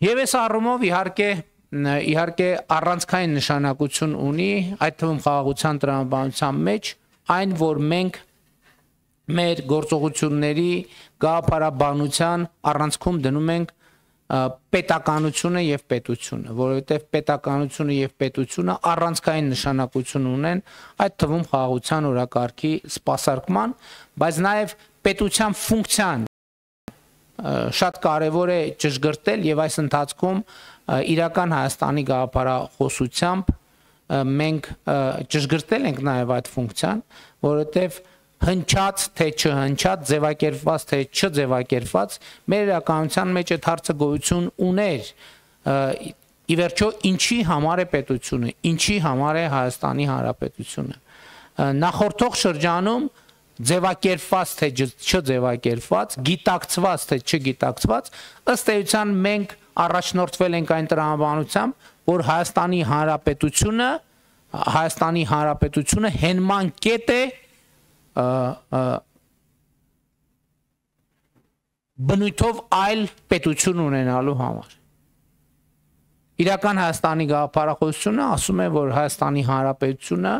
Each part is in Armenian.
Եվ այս առումով իհարկե առանցքային նշանակություն ունի, այդ թվում խաղաղության տրամաբանության մեջ, այն որ մենք մեր գործողությունների գաղափարաբանության առանցքում դնում ենք պետականությունը եւ պետությունը, որովհետեւ պետականությունը եւ պետությունը առանցքային նշանակություն ունեն, այդ թվում խաղաղության օրակարգի սպասարկման, բայց նաեւ պետության ֆունկցիան շատ կարևոր է ճշգրտել եւ այս ընթացքում իրական Հայաստանի գաղափարախոսությամբ մենք ճշգրտել ենք նաեւ այդ ֆունկցիան, որովհետեւ հնչած թե չհնչած, ձևակերպված թե չձևակերպված, մեր իրականության մեջ այդ հարցը գոյություն ուներ։ Ի վերջո ինչի համար է պետությունը, ինչի համար է Հայաստանի Հանրապետությունը։ Նախորդող շրջանում ձևակերպված թե չձևակերպված, գիտակցված թե չգիտակցված, ըստ էության մենք առաջնորդվել ենք այն տրամաբանությամբ, որ Հայաստանի Հանրապետությունը հենման կետ է բնույթով այլ պետություն ունենալու համար։ Իրական Հայաստանի գաղափարախոսությունը ասում է, որ Հայաստանի Հանրապետությունը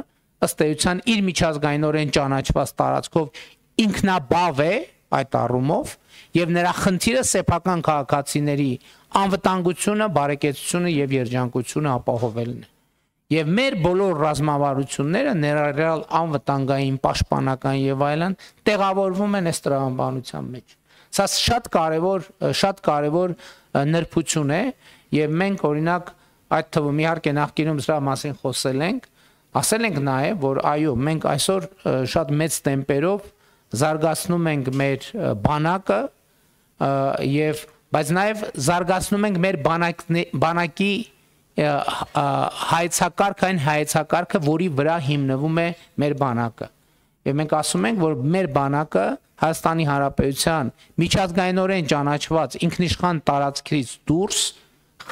ըստ էության իր միջազգայինորեն ճանաչված տարածքով ինքնաբավ է այդ առումով եւ նրա խնդիրը սեփական քաղաքացիների անվտանգությունը, բարեկեցությունը եւ երջանկությունը ապահովելն է։ Եվ մեր բոլոր ռազմավարությունները ներառյալ անվտանգային, պաշտպանական եւ այլն տեղավորվում են այս տրամաբանության մեջ։ Սա շատ կարևոր նրբություն է եւ մենք օրինակ այդ թվում իհարկե նախկինում դրա մասին խոսել ենք, ասել ենք նաեւ, որ այո, մենք այսօր շատ մեծ տեմպերով զարգացնում ենք մեր բանակը եւ բայց նաեւ զարգացնում ենք մեր բանակի հայեցակարգը, որի վրա հիմնվում է մեր բանակը։ Եվ մենք ասում ենք, որ մեր բանակը Հայաստանի Հանրապետության միջազգայինորեն ճանաչված ինքնիշխան տարածքից դուրս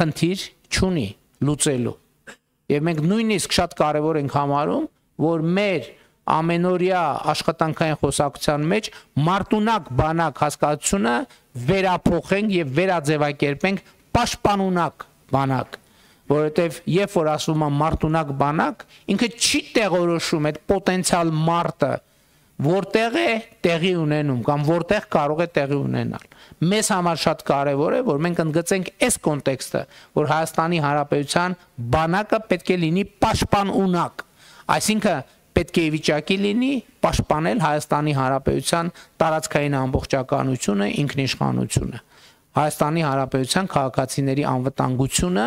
խնդիր չունի լուծելու։ Եվ մենք նույնիսկ շատ կարևոր ենք համարում, որ մեր ամենօրյա աշխատանքային խոսակցության մեջ մարտունակ բանակ հասկացությունը վերափոխենք եւ վերաձևակերպենք պաշտպանունակ բանակ, որովհետեւ երբ որ ասում եմ մարտունակ բանակ, ինքը չի տեղորոշում այդ պոտենցիալ մարտը որտեղ է տեղի ունենում կամ որտեղ կարող է տեղի ունենալ։ Մեզ համար շատ կարևոր է, որ մենք ընդգծենք այս կոնտեքստը, որ Հայաստանի Հանրապետության բանակը պետք է լինի պաշտպանունակ, այսինքն պետք է վիճակի լինի պաշտպանել Հայաստանի Հանրապետության տարածքային ամբողջականությունը, ինքնիշխանությունը, Հայաստանի Հանրապետության քաղաքացիների անվտանգությունը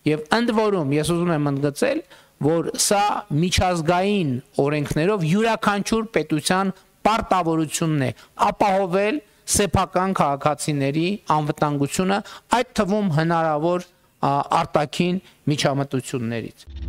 եւ ընդ որում ես ուզում եմ ընդգծել, որ սա միջազգային օրենքներով յուրաքանչյուր պետության պարտավորությունն է ապահովել սեփական քաղաքացիների անվտանգությունը, այդ թվում հնարավոր արտաքին միջամտություններից։